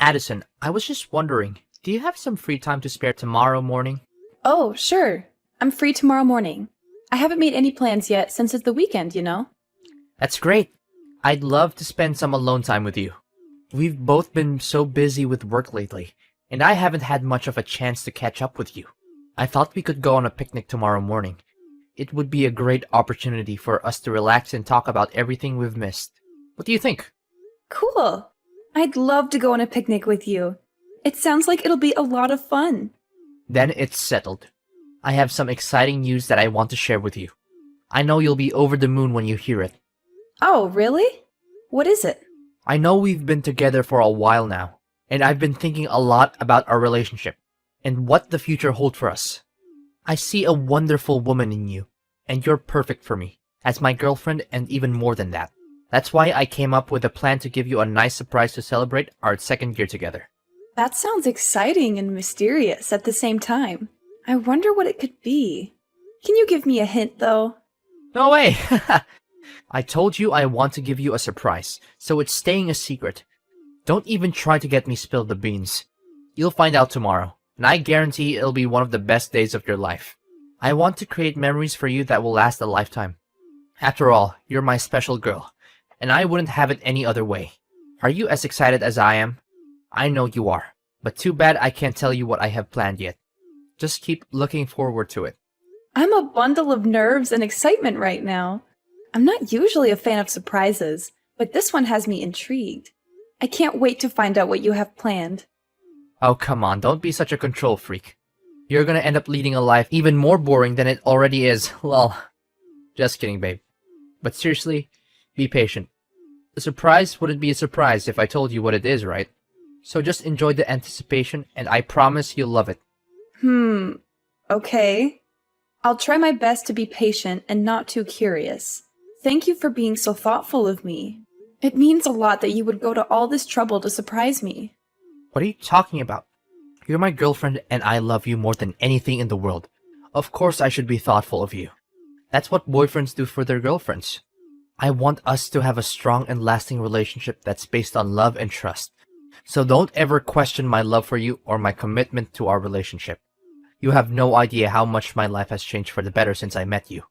Addison, I was just wondering, do you have some free time to spare tomorrow morning? Oh, sure. I'm free tomorrow morning. I haven't made any plans yet since it's the weekend. That's great. I'd love to spend some alone time with you. We've both been so busy with work lately, and I haven't had much of a chance to catch up with you. I thought we could go on a picnic tomorrow morning. It would be a great opportunity for us to relax and talk about everything we've missed. What do you think? Cool. I'd love to go on a picnic with you. It sounds like it'll be a lot of fun. Then it's settled. I have some exciting news that I want to share with you. I know you'll be over the moon when you hear it. Oh, really? What is it? I know we've been together for a while now, and I've been thinking a lot about our relationship and what the future holds for us. I see a wonderful woman in you, and you're perfect for me, as my girlfriend and even more than that. That's why I came up with a plan to give you a nice surprise to celebrate our second year together. That sounds exciting and mysterious at the same time. I wonder what it could be. Can you give me a hint, though? No way! I told you I want to give you a surprise, so it's staying a secret. Don't even try to get me spill the beans. You'll find out tomorrow, and I guarantee it'll be one of the best days of your life. I want to create memories for you that will last a lifetime. After all, you're my special girl, and I wouldn't have it any other way. Are you as excited as I am? I know you are, but too bad I can't tell you what I have planned yet. Just keep looking forward to it. I'm a bundle of nerves and excitement right now. I'm not usually a fan of surprises, but this one has me intrigued. I can't wait to find out what you have planned. Oh, come on, don't be such a control freak. You're gonna end up leading a life even more boring than it already is. Lol. Just kidding, babe. But seriously, be patient. A surprise wouldn't be a surprise if I told you what it is, right? So just enjoy the anticipation, and I promise you'll love it. Okay. I'll try my best to be patient and not too curious. Thank you for being so thoughtful of me. It means a lot that you would go to all this trouble to surprise me. What are you talking about? You're my girlfriend, and I love you more than anything in the world. Of course I should be thoughtful of you. That's what boyfriends do for their girlfriends. I want us to have a strong and lasting relationship that's based on love and trust. So don't ever question my love for you or my commitment to our relationship. You have no idea how much my life has changed for the better since I met you.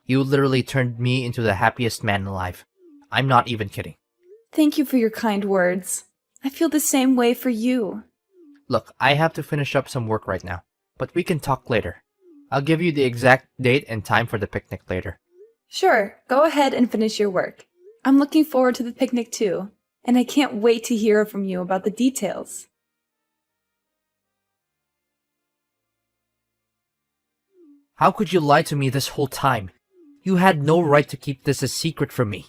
You literally turned me into the happiest man alive. I'm not even kidding. Thank you for your kind words. I feel the same way for you. Look, I have to finish up some work right now, but we can talk later. I'll give you the exact date and time for the picnic later. Sure, go ahead and finish your work. I'm looking forward to the picnic too, and I can't wait to hear from you about the details. How could you lie to me this whole time? You had no right to keep this a secret from me.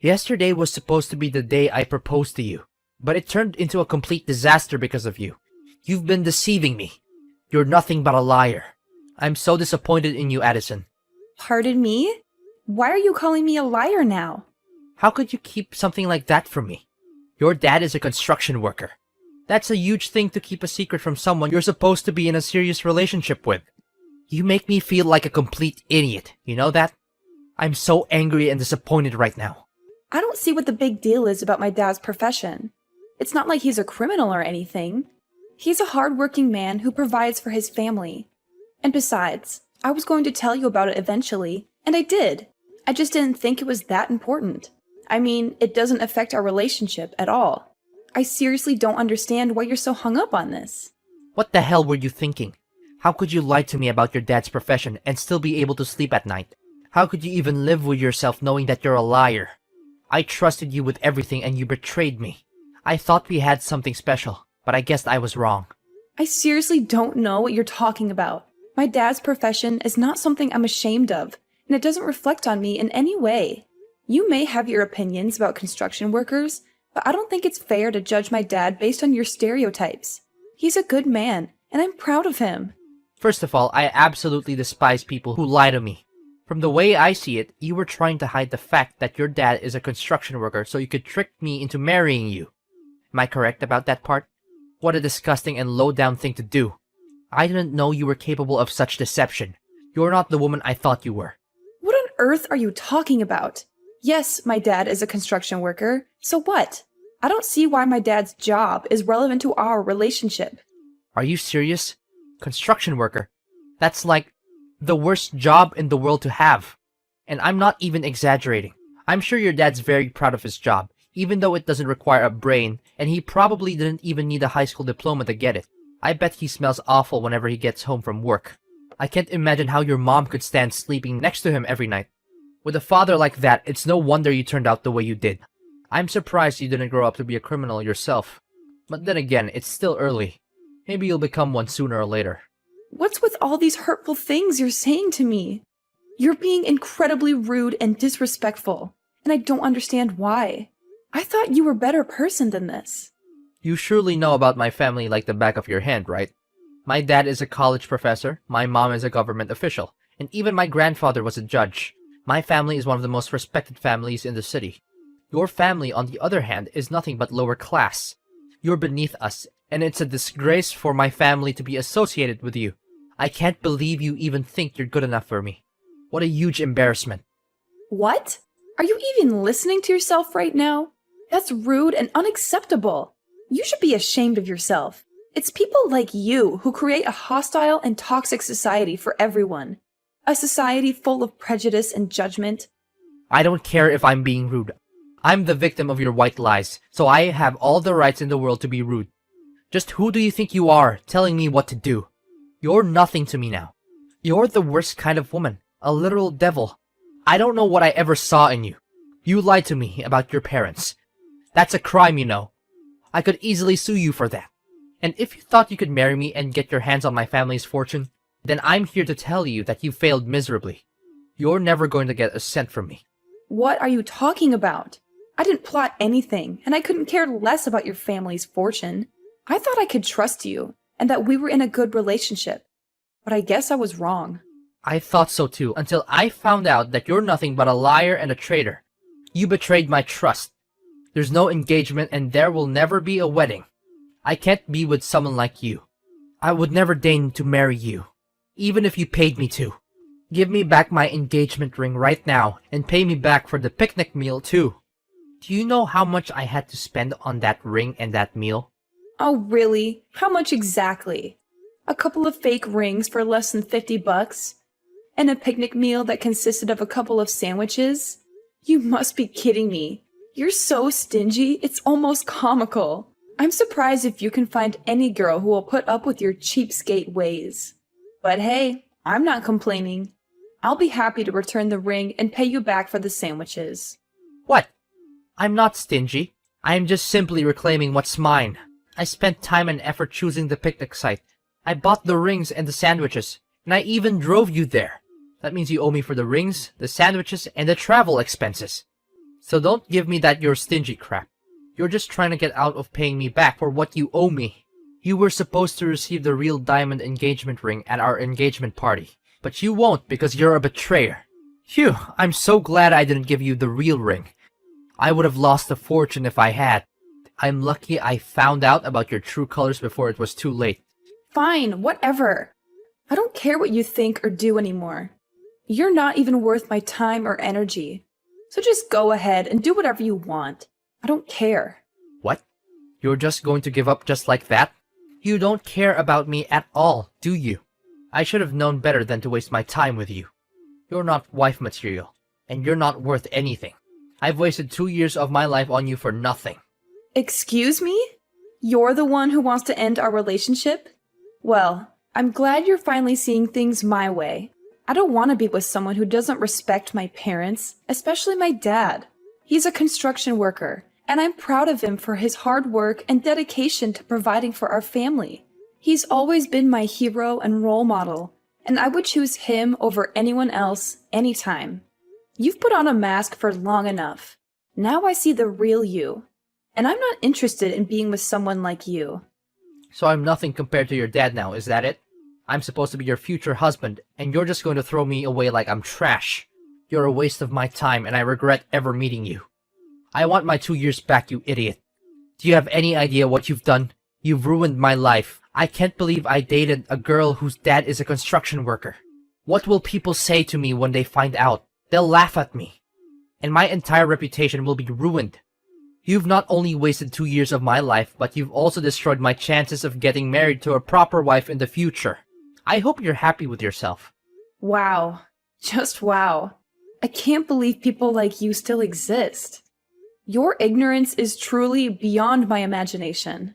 Yesterday was supposed to be the day I proposed to you, but it turned into a complete disaster because of you. You've been deceiving me. You're nothing but a liar. I'm so disappointed in you, Addison. Pardon me? Why are you calling me a liar now? How could you keep something like that from me? Your dad is a construction worker. That's a huge thing to keep a secret from someone you're supposed to be in a serious relationship with. You make me feel like a complete idiot, you know that? I'm so angry and disappointed right now. I don't see what the big deal is about my dad's profession. It's not like he's a criminal or anything. He's a hard-working man who provides for his family. And besides, I was going to tell you about it eventually, and I did. I just didn't think it was that important. I mean, it doesn't affect our relationship at all. I seriously don't understand why you're so hung up on this. What the hell were you thinking? How could you lie to me about your dad's profession and still be able to sleep at night? How could you even live with yourself knowing that you're a liar? I trusted you with everything and you betrayed me. I thought we had something special, but I guess I was wrong. I seriously don't know what you're talking about. My dad's profession is not something I'm ashamed of, and it doesn't reflect on me in any way. You may have your opinions about construction workers, but I don't think it's fair to judge my dad based on your stereotypes. He's a good man, and I'm proud of him. First of all, I absolutely despise people who lie to me. From the way I see it, you were trying to hide the fact that your dad is a construction worker so you could trick me into marrying you. Am I correct about that part? What a disgusting and low-down thing to do. I didn't know you were capable of such deception. You're not the woman I thought you were. What on earth are you talking about? Yes, my dad is a construction worker. So what? I don't see why my dad's job is relevant to our relationship. Are you serious? Construction worker. That's like the worst job in the world to have. And I'm not even exaggerating. I'm sure your dad's very proud of his job, even though it doesn't require a brain, and he probably didn't even need a high school diploma to get it. I bet he smells awful whenever he gets home from work. I can't imagine how your mom could stand sleeping next to him every night. With a father like that, it's no wonder you turned out the way you did. I'm surprised you didn't grow up to be a criminal yourself. But then again, it's still early. Maybe you'll become one sooner or later. What's with all these hurtful things you're saying to me? You're being incredibly rude and disrespectful, and I don't understand why. I thought you were a better person than this. You surely know about my family like the back of your hand, right? My dad is a college professor, my mom is a government official, and even my grandfather was a judge. My family is one of the most respected families in the city. Your family, on the other hand, is nothing but lower class. You're beneath us, and it's a disgrace for my family to be associated with you. I can't believe you even think you're good enough for me. What a huge embarrassment. What? Are you even listening to yourself right now? That's rude and unacceptable. You should be ashamed of yourself. It's people like you who create a hostile and toxic society for everyone. A society full of prejudice and judgment. I don't care if I'm being rude. I'm the victim of your white lies, so I have all the rights in the world to be rude. Just who do you think you are, telling me what to do? You're nothing to me now. You're the worst kind of woman, a literal devil. I don't know what I ever saw in you. You lied to me about your parents. That's a crime, you know. I could easily sue you for that. And if you thought you could marry me and get your hands on my family's fortune, then I'm here to tell you that you failed miserably. You're never going to get a cent from me. What are you talking about? I didn't plot anything, and I couldn't care less about your family's fortune. I thought I could trust you, and that we were in a good relationship. But I guess I was wrong. I thought so too, until I found out that you're nothing but a liar and a traitor. You betrayed my trust. There's no engagement, and there will never be a wedding. I can't be with someone like you. I would never deign to marry you, even if you paid me to. Give me back my engagement ring right now, and pay me back for the picnic meal too. Do you know how much I had to spend on that ring and that meal? Oh, really? How much exactly? A couple of fake rings for less than $50? And a picnic meal that consisted of a couple of sandwiches? You must be kidding me. You're so stingy, it's almost comical. I'm surprised if you can find any girl who will put up with your cheapskate ways. But hey, I'm not complaining. I'll be happy to return the ring and pay you back for the sandwiches. What? I'm not stingy. I am just simply reclaiming what's mine. I spent time and effort choosing the picnic site. I bought the rings and the sandwiches, and I even drove you there. That means you owe me for the rings, the sandwiches, and the travel expenses. So don't give me that you're stingy crap. You're just trying to get out of paying me back for what you owe me. You were supposed to receive the real diamond engagement ring at our engagement party, but you won't because you're a betrayer. Phew, I'm so glad I didn't give you the real ring. I would have lost a fortune if I had. I'm lucky I found out about your true colors before it was too late. Fine, whatever. I don't care what you think or do anymore. You're not even worth my time or energy. So just go ahead and do whatever you want. I don't care. What? You're just going to give up just like that? You don't care about me at all, do you? I should have known better than to waste my time with you. You're not wife material, and you're not worth anything. I've wasted 2 years of my life on you for nothing. Excuse me? You're the one who wants to end our relationship? Well, I'm glad you're finally seeing things my way. I don't want to be with someone who doesn't respect my parents, especially my dad. He's a construction worker, and I'm proud of him for his hard work and dedication to providing for our family. He's always been my hero and role model, and I would choose him over anyone else anytime. You've put on a mask for long enough. Now I see the real you, and I'm not interested in being with someone like you. So I'm nothing compared to your dad now, is that it? I'm supposed to be your future husband, and you're just going to throw me away like I'm trash. You're a waste of my time, and I regret ever meeting you. I want my 2 years back, you idiot. Do you have any idea what you've done? You've ruined my life. I can't believe I dated a girl whose dad is a construction worker. What will people say to me when they find out? They'll laugh at me. And my entire reputation will be ruined. You've not only wasted 2 years of my life, but you've also destroyed my chances of getting married to a proper wife in the future. I hope you're happy with yourself. Wow. Just wow. I can't believe people like you still exist. Your ignorance is truly beyond my imagination.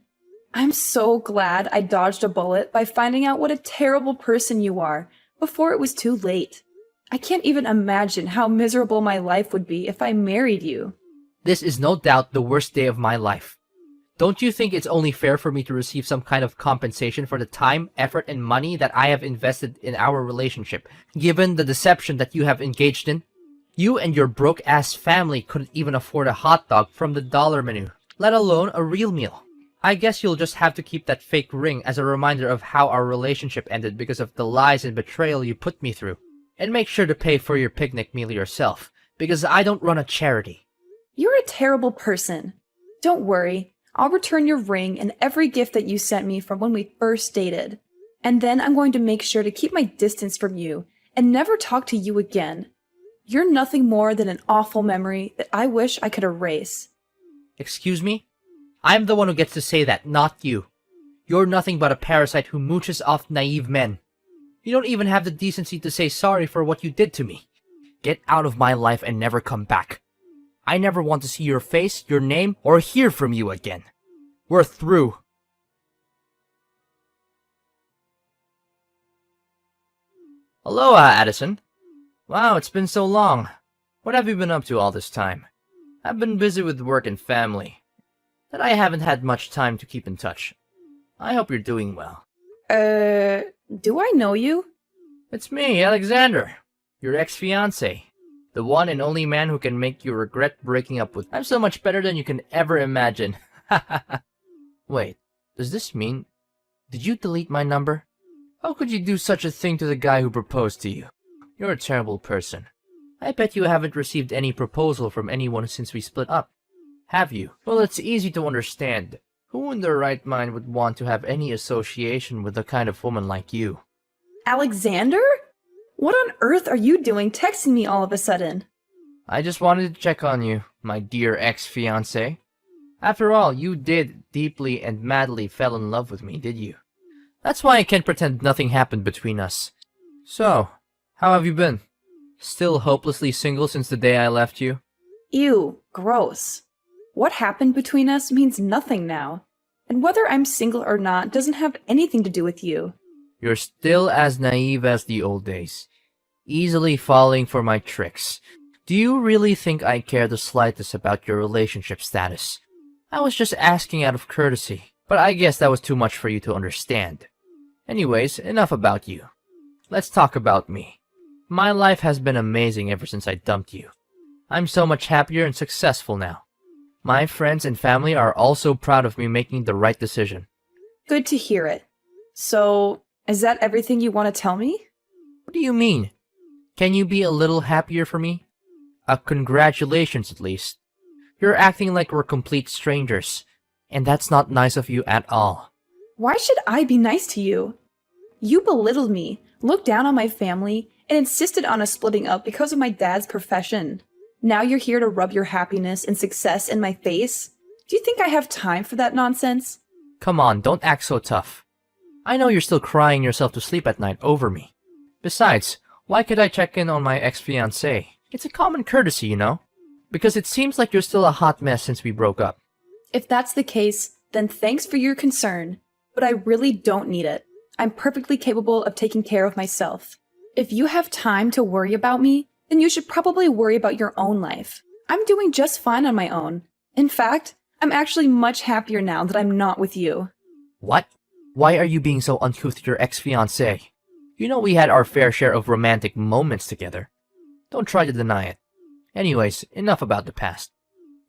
I'm so glad I dodged a bullet by finding out what a terrible person you are before it was too late. I can't even imagine how miserable my life would be if I married you. This is no doubt the worst day of my life. Don't you think it's only fair for me to receive some kind of compensation for the time, effort, and money that I have invested in our relationship, given the deception that you have engaged in? You and your broke-ass family couldn't even afford a hot dog from the dollar menu, let alone a real meal. I guess you'll just have to keep that fake ring as a reminder of how our relationship ended because of the lies and betrayal you put me through. And make sure to pay for your picnic meal yourself, because I don't run a charity. You're a terrible person. Don't worry, I'll return your ring and every gift that you sent me from when we first dated. And then I'm going to make sure to keep my distance from you and never talk to you again. You're nothing more than an awful memory that I wish I could erase. Excuse me? I'm the one who gets to say that, not you. You're nothing but a parasite who mooches off naive men. You don't even have the decency to say sorry for what you did to me. Get out of my life and never come back. I never want to see your face, your name, or hear from you again. We're through. Aloha, Addison. Wow, it's been so long. What have you been up to all this time? I've been busy with work and family, that I haven't had much time to keep in touch. I hope you're doing well. Do I know you? It's me, Alexander, your ex-fiancé. The one and only man who can make you regret breaking up with. I'm so much better than you can ever imagine. Wait, does this mean... Did you delete my number? How could you do such a thing to the guy who proposed to you? You're a terrible person. I bet you haven't received any proposal from anyone since we split up. Have you? Well, it's easy to understand. Who in their right mind would want to have any association with a kind of woman like you? Alexander? What on earth are you doing texting me all of a sudden? I just wanted to check on you, my dear ex-fiancé. After all, you did deeply and madly fell in love with me, did you? That's why I can't pretend nothing happened between us. So, how have you been? Still hopelessly single since the day I left you? Ew, gross. What happened between us means nothing now. And whether I'm single or not doesn't have anything to do with you. You're still as naive as the old days, easily falling for my tricks. Do you really think I care the slightest about your relationship status? I was just asking out of courtesy, but I guess that was too much for you to understand. Anyways, enough about you. Let's talk about me. My life has been amazing ever since I dumped you. I'm so much happier and successful now. My friends and family are also proud of me making the right decision. Good to hear it. So, is that everything you want to tell me? What do you mean? Can you be a little happier for me? Congratulations at least. You're acting like we're complete strangers, and that's not nice of you at all. Why should I be nice to you? You belittled me, looked down on my family, and insisted on us splitting up because of my dad's profession. Now you're here to rub your happiness and success in my face? Do you think I have time for that nonsense? Come on, don't act so tough. I know you're still crying yourself to sleep at night over me. Besides, why could I check in on my ex-fiancé? It's a common courtesy, you know? Because it seems like you're still a hot mess since we broke up. If that's the case, then thanks for your concern. But I really don't need it. I'm perfectly capable of taking care of myself. If you have time to worry about me, then you should probably worry about your own life. I'm doing just fine on my own. In fact, I'm actually much happier now that I'm not with you. What? Why are you being so uncouth to your ex-fiancé? You know we had our fair share of romantic moments together. Don't try to deny it. Anyways, enough about the past.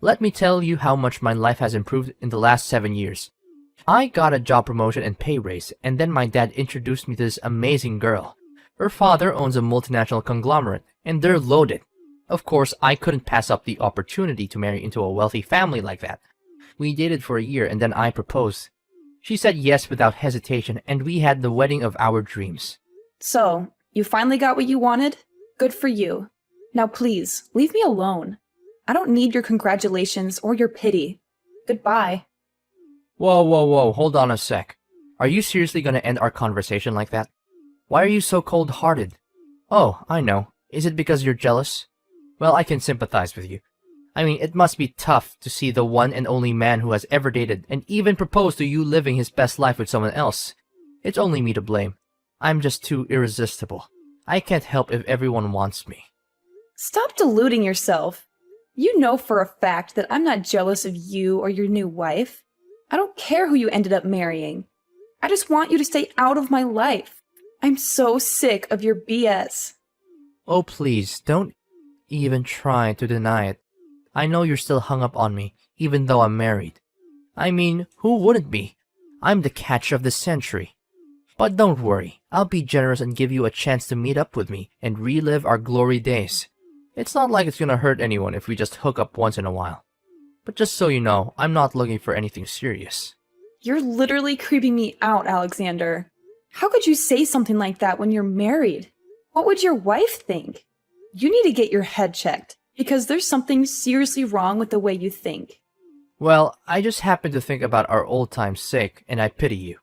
Let me tell you how much my life has improved in the last 7 years. I got a job promotion and pay raise, and then my dad introduced me to this amazing girl. Her father owns a multinational conglomerate, and they're loaded. Of course, I couldn't pass up the opportunity to marry into a wealthy family like that. We dated for a year, and then I proposed. She said yes without hesitation, and we had the wedding of our dreams. So, you finally got what you wanted? Good for you. Now please, leave me alone. I don't need your congratulations or your pity. Goodbye. Whoa, hold on a sec. Are you seriously gonna end our conversation like that? Why are you so cold-hearted? Oh, I know. Is it because you're jealous? Well, I can sympathize with you. I mean, it must be tough to see the one and only man who has ever dated and even proposed to you living his best life with someone else. It's only me to blame. I'm just too irresistible. I can't help if everyone wants me. Stop deluding yourself. You know for a fact that I'm not jealous of you or your new wife. I don't care who you ended up marrying. I just want you to stay out of my life. I'm so sick of your BS. Oh, please, don't even try to deny it. I know you're still hung up on me, even though I'm married. I mean, who wouldn't be? I'm the catch of the century. But don't worry, I'll be generous and give you a chance to meet up with me and relive our glory days. It's not like it's gonna hurt anyone if we just hook up once in a while. But just so you know, I'm not looking for anything serious. You're literally creeping me out, Alexander. How could you say something like that when you're married? What would your wife think? You need to get your head checked, because there's something seriously wrong with the way you think. Well, I just happen to think about our old time's sake, and I pity you.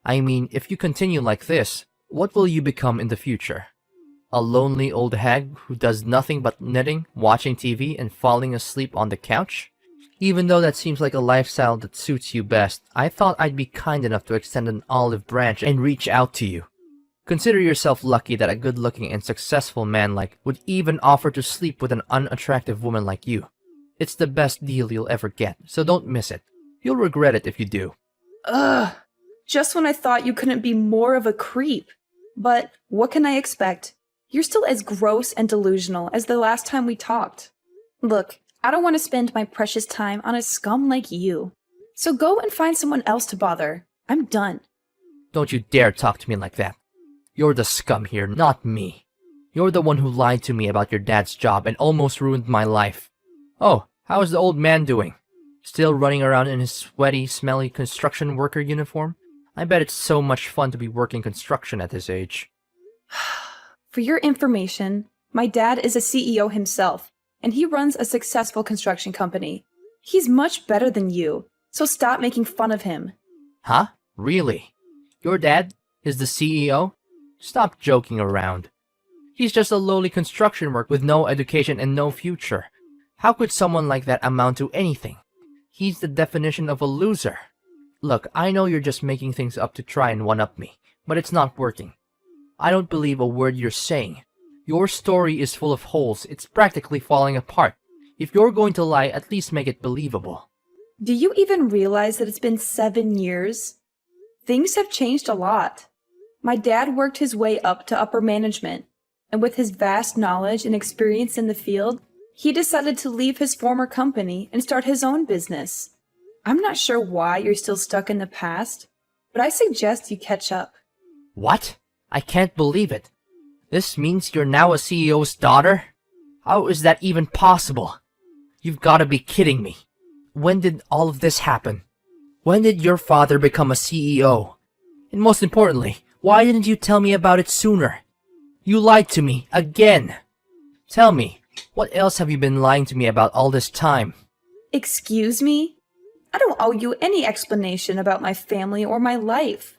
I mean, if you continue like this, what will you become in the future? A lonely old hag who does nothing but knitting, watching TV, and falling asleep on the couch? Even though that seems like a lifestyle that suits you best, I thought I'd be kind enough to extend an olive branch and reach out to you. Consider yourself lucky that a good-looking and successful man would even offer to sleep with an unattractive woman like you. It's the best deal you'll ever get, so don't miss it. You'll regret it if you do. Ugh. Just when I thought you couldn't be more of a creep. But what can I expect? You're still as gross and delusional as the last time we talked. Look, I don't want to spend my precious time on a scum like you. So go and find someone else to bother. I'm done. Don't you dare talk to me like that. You're the scum here, not me. You're the one who lied to me about your dad's job and almost ruined my life. Oh, how is the old man doing? Still running around in his sweaty, smelly construction worker uniform? I bet it's so much fun to be working construction at his age. For your information, my dad is a CEO himself, and he runs a successful construction company. He's much better than you, so stop making fun of him. Huh? Really? Your dad is the CEO? Stop joking around. He's just a lowly construction worker with no education and no future. How could someone like that amount to anything? He's the definition of a loser. Look, I know you're just making things up to try and one-up me, but it's not working. I don't believe a word you're saying. Your story is full of holes. It's practically falling apart. If you're going to lie, at least make it believable. Do you even realize that it's been 7 years? Things have changed a lot. My dad worked his way up to upper management, and with his vast knowledge and experience in the field, he decided to leave his former company and start his own business. I'm not sure why you're still stuck in the past, but I suggest you catch up. What? I can't believe it. This means you're now a CEO's daughter? How is that even possible? You've got to be kidding me. When did all of this happen? When did your father become a CEO? And most importantly, why didn't you tell me about it sooner? You lied to me, again. Tell me, what else have you been lying to me about all this time? Excuse me? I don't owe you any explanation about my family or my life.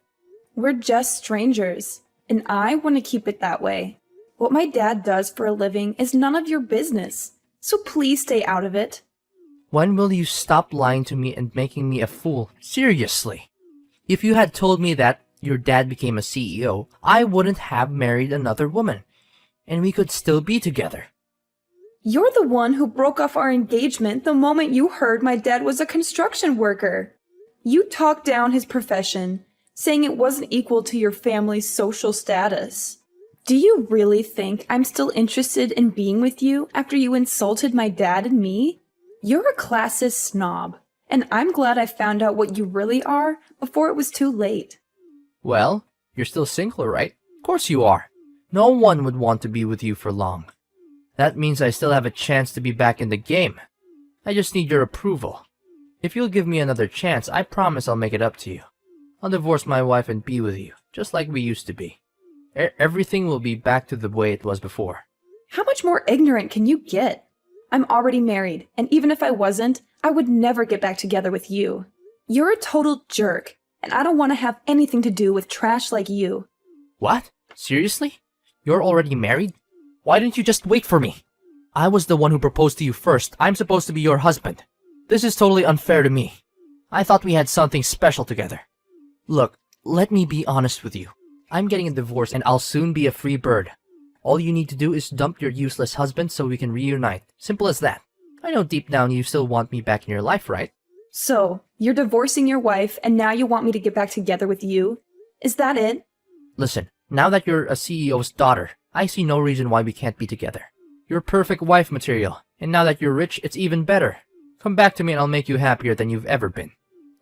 We're just strangers, and I want to keep it that way. What my dad does for a living is none of your business, so please stay out of it. When will you stop lying to me and making me a fool? Seriously. If you had told me that your dad became a CEO, I wouldn't have married another woman, and we could still be together. You're the one who broke off our engagement the moment you heard my dad was a construction worker. You talked down his profession, saying it wasn't equal to your family's social status. Do you really think I'm still interested in being with you after you insulted my dad and me? You're a classist snob, and I'm glad I found out what you really are before it was too late. Well, you're still single, right? Of course you are. No one would want to be with you for long. That means I still have a chance to be back in the game. I just need your approval. If you'll give me another chance, I promise I'll make it up to you. I'll divorce my wife and be with you, just like we used to be. Everything will be back to the way it was before. How much more ignorant can you get? I'm already married, and even if I wasn't, I would never get back together with you. You're a total jerk, and I don't want to have anything to do with trash like you. What? Seriously? You're already married? Why didn't you just wait for me? I was the one who proposed to you first. I'm supposed to be your husband. This is totally unfair to me. I thought we had something special together. Look, let me be honest with you. I'm getting a divorce and I'll soon be a free bird. All you need to do is dump your useless husband so we can reunite. Simple as that. I know deep down you still want me back in your life, right? So, you're divorcing your wife, and now you want me to get back together with you? Is that it? Listen, now that you're a CEO's daughter, I see no reason why we can't be together. You're perfect wife material, and now that you're rich, it's even better. Come back to me and I'll make you happier than you've ever been.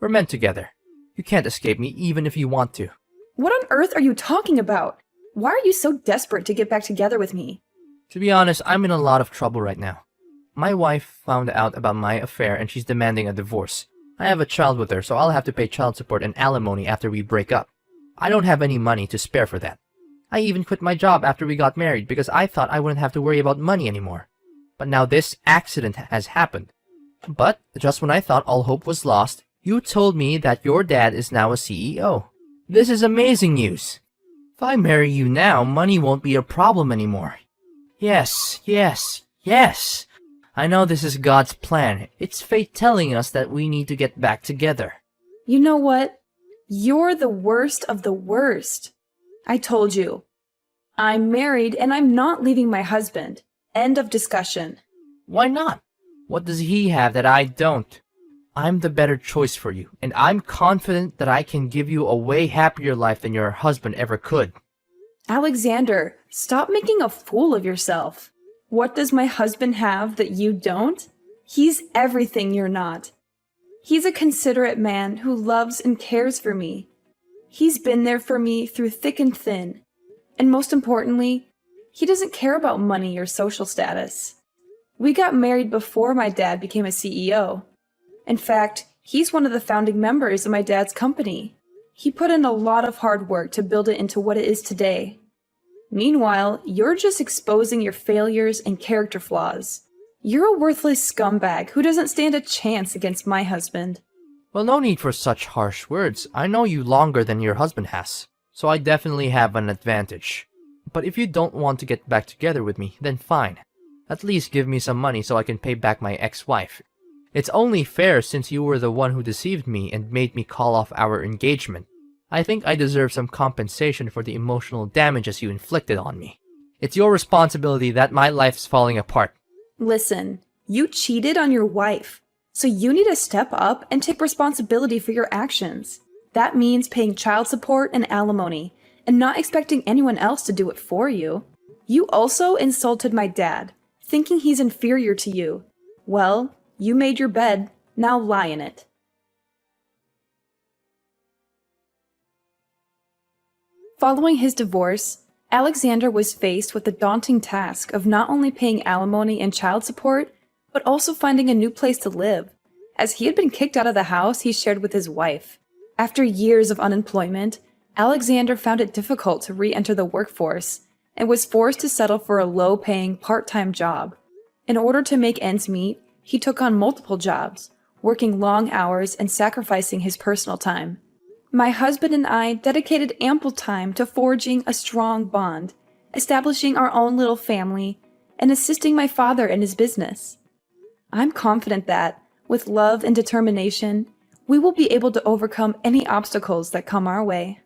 We're meant together. You can't escape me even if you want to. What on earth are you talking about? Why are you so desperate to get back together with me? To be honest, I'm in a lot of trouble right now. My wife found out about my affair and she's demanding a divorce. I have a child with her, so I'll have to pay child support and alimony after we break up. I don't have any money to spare for that. I even quit my job after we got married because I thought I wouldn't have to worry about money anymore. But now this accident has happened. But just when I thought all hope was lost, you told me that your dad is now a CEO. This is amazing news. If I marry you now, money won't be a problem anymore. Yes, yes, yes. I know this is God's plan. It's fate telling us that we need to get back together. You know what? You're the worst of the worst. I told you. I'm married and I'm not leaving my husband. End of discussion. Why not? What does he have that I don't? I'm the better choice for you, and I'm confident that I can give you a way happier life than your husband ever could. Alexander, stop making a fool of yourself. What does my husband have that you don't? He's everything you're not. He's a considerate man who loves and cares for me. He's been there for me through thick and thin. And most importantly, he doesn't care about money or social status. We got married before my dad became a CEO. In fact, he's one of the founding members of my dad's company. He put in a lot of hard work to build it into what it is today. Meanwhile, you're just exposing your failures and character flaws. You're a worthless scumbag who doesn't stand a chance against my husband. Well, no need for such harsh words. I know you longer than your husband has, so I definitely have an advantage. But if you don't want to get back together with me, then fine. At least give me some money so I can pay back my ex-wife. It's only fair since you were the one who deceived me and made me call off our engagement. I think I deserve some compensation for the emotional damages you inflicted on me. It's your responsibility that my life's falling apart. Listen, you cheated on your wife, so you need to step up and take responsibility for your actions. That means paying child support and alimony, and not expecting anyone else to do it for you. You also insulted my dad, thinking he's inferior to you. Well, you made your bed, now lie in it. Following his divorce, Alexander was faced with the daunting task of not only paying alimony and child support, but also finding a new place to live, as he had been kicked out of the house he shared with his wife. After years of unemployment, Alexander found it difficult to re-enter the workforce and was forced to settle for a low-paying part-time job. In order to make ends meet, he took on multiple jobs, working long hours and sacrificing his personal time. My husband and I dedicated ample time to forging a strong bond, establishing our own little family, and assisting my father in his business. I'm confident that, with love and determination, we will be able to overcome any obstacles that come our way.